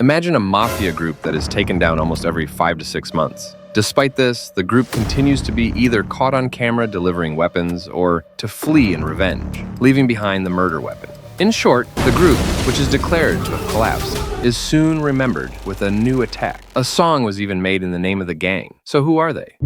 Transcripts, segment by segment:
Imagine a mafia group that is taken down almost every 5 to 6 months. Despite this, the group continues to be either caught on camera delivering weapons or to flee in revenge, leaving behind the murder weapon. In short, the group, which is declared to have collapsed, is soon remembered with a new attack. A song was even made in the name of the gang. So who are they?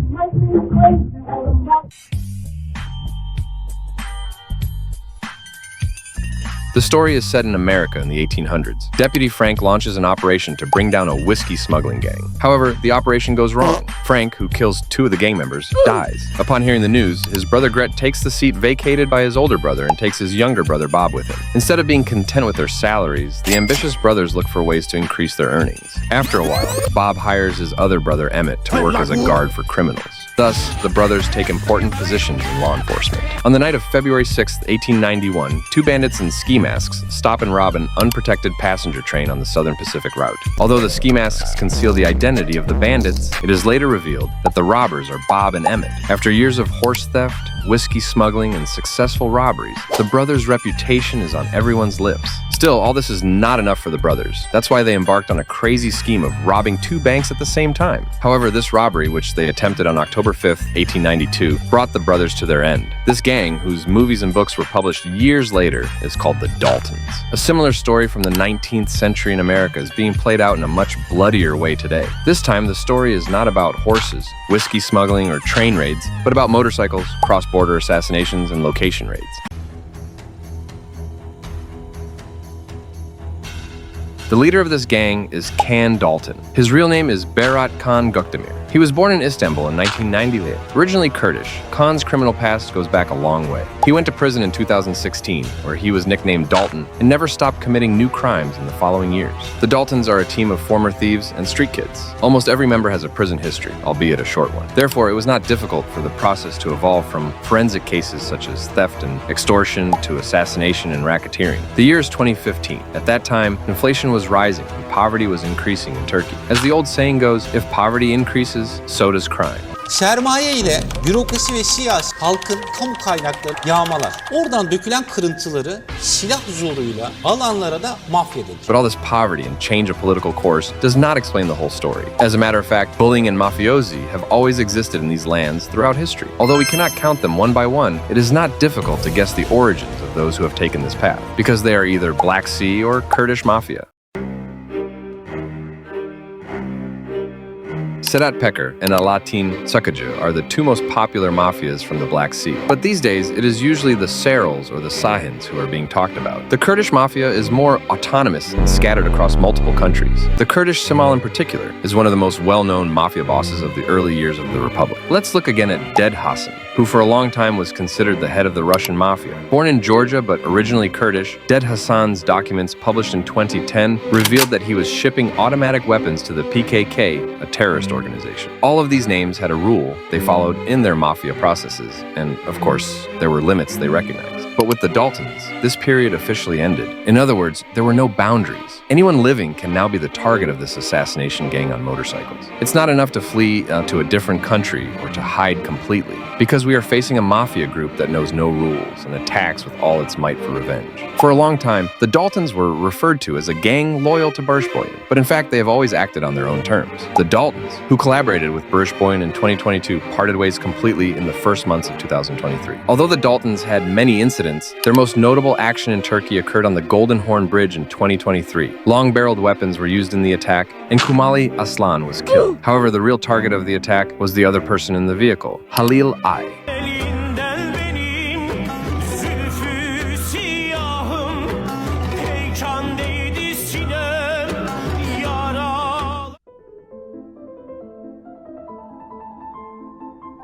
The story is set in America in the 1800s. Deputy Frank launches an operation to bring down a whiskey smuggling gang. However, the operation goes wrong. Frank, who kills 2 of the gang members, dies. Upon hearing the news, his brother Gret takes the seat vacated by his older brother and takes his younger brother Bob with him. Instead of being content with their salaries, the ambitious brothers look for ways to increase their earnings. After a while, Bob hires his other brother Emmett to work as a guard for criminals. Thus, the brothers take important positions in law enforcement. On the night of February 6, 1891, 2 bandits in ski masks stop and rob an unprotected passenger train on the Southern Pacific route. Although the ski masks conceal the identity of the bandits, it is later revealed that the robbers are Bob and Emmett. After years of horse theft, whiskey smuggling, and successful robberies, the brothers' reputation is on everyone's lips. Still, all this is not enough for the brothers. That's why they embarked on a crazy scheme of robbing 2 banks at the same time. However, this robbery, which they attempted on October 5th, 1892, brought the brothers to their end. This gang, whose movies and books were published years later, is called the Daltons. A similar story from the 19th century in America is being played out in a much bloodier way today. This time, the story is not about horses, whiskey smuggling, or train raids, but about motorcycles, cross-border assassinations, and location raids. The leader of this gang is Can Dalton. His real name is Berat Khan Gökdemir. He was born in Istanbul in 1998. Originally Kurdish, Khan's criminal past goes back a long way. He went to prison in 2016, where he was nicknamed Dalton, and never stopped committing new crimes in the following years. The Daltons are a team of former thieves and street kids. Almost every member has a prison history, albeit a short one. Therefore, it was not difficult for the process to evolve from forensic cases such as theft and extortion to assassination and racketeering. The year is 2015. At that time, inflation was rising and poverty was increasing in Turkey. As the old saying goes, if poverty increases, so does crime. Sermaye ile bürokrasi ve siyasi halkın kamu kaynakları yağmalar. Oradan dökülen kırıntıları silah zoruyla alanlara da mahvedilir. But all this poverty and change of political course does not explain the whole story. As a matter of fact, bullying and mafiosi have always existed in these lands throughout history. Although we cannot count them one by one, it is not difficult to guess the origins of those who have taken this path, because they are either Black Sea or Kurdish mafia. Sedat Peker and Alaaddin Sakıcı are the 2 most popular mafias from the Black Sea. But these days, it is usually the Serals or the Sahins who are being talked about. The Kurdish mafia is more autonomous and scattered across multiple countries. The Kurdish Cemal in particular is one of the most well-known mafia bosses of the early years of the Republic. Let's look again at Ded Hasan, who for a long time was considered the head of the Russian mafia. Born in Georgia but originally Kurdish, Ded Hasan's documents published in 2010 revealed that he was shipping automatic weapons to the PKK, a terrorist organization. All of these names had a rule they followed in their mafia processes, and of course, there were limits they recognized. But with the Daltons, this period officially ended. In other words, there were no boundaries. Anyone living can now be the target of this assassination gang on motorcycles. It's not enough to flee to a different country or to hide completely, because we are facing a mafia group that knows no rules and attacks with all its might for revenge. For a long time, the Daltons were referred to as a gang loyal to Barışboyun, but in fact, they have always acted on their own terms. The Daltons, who collaborated with Barışboyun in 2022, parted ways completely in the first months of 2023. Although the Daltons had many incidents, their most notable action in Turkey occurred on the Golden Horn Bridge in 2023. Long-barreled weapons were used in the attack, and Kumali Aslan was killed. However, the real target of the attack was the other person in the vehicle, Halil I.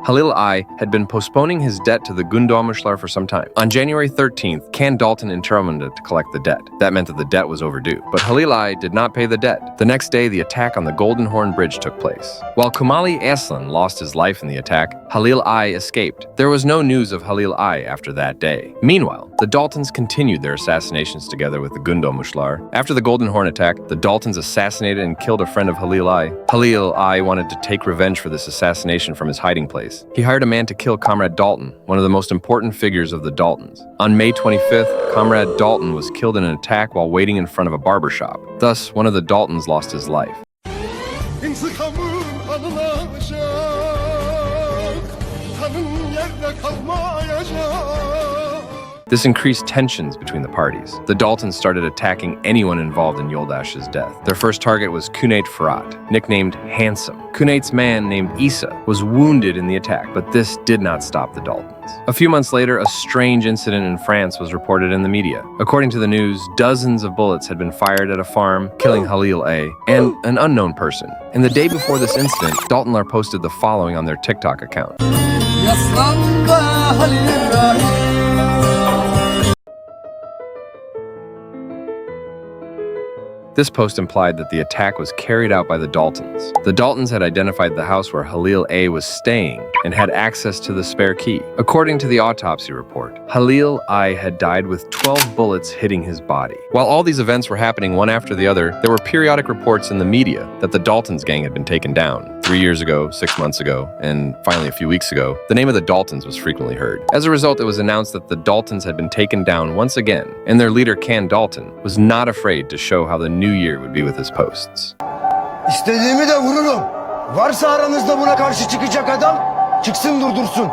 Halil I had been postponing his debt to the Gündoğmuşlar for some time. On January 13th, Can Dalton intervened to collect the debt. That meant that the debt was overdue. But Halil I did not pay the debt. The next day, the attack on the Golden Horn Bridge took place. While Kumali Aslan lost his life in the attack, Halil I escaped. There was no news of Halil I after that day. Meanwhile, the Daltons continued their assassinations together with the Gündoğmuşlar. After the Golden Horn attack, the Daltons assassinated and killed a friend of Halil I. Halil I wanted to take revenge for this assassination from his hiding place. police. He hired a man to kill Comrade Dalton, one of the most important figures of the Daltons. On May 25th, Comrade Dalton was killed in an attack while waiting in front of a barber shop. Thus, one of the Daltons lost his life. İntikamın alınacak, kanın yerde kalmayacak. This increased tensions between the parties. The Daltons started attacking anyone involved in Yoldash's death. Their first target was Cunate Ferrat, nicknamed Handsome. Cunate's man named Issa was wounded in the attack, but this did not stop the Daltons. A few months later, a strange incident in France was reported in the media. According to the news, dozens of bullets had been fired at a farm, killing Halil A. and an unknown person. And the day before this incident, Daltonlar posted the following on their TikTok account. This post implied that the attack was carried out by the Daltons. The Daltons had identified the house where Halil A. was staying and had access to the spare key. According to the autopsy report, Halil I. had died with 12 bullets hitting his body. While all these events were happening one after the other, there were periodic reports in the media that the Daltons Gang had been taken down. 3 years ago, 6 months ago, and finally a few weeks ago, the name of the Daltons was frequently heard. As a result, it was announced that the Daltons had been taken down once again, and their leader, Can Dalton, was not afraid to show how the new year would be with his posts. İstediğimi de vururum. Varsa aranızda buna karşı çıkacak adam, çıksın durdursun.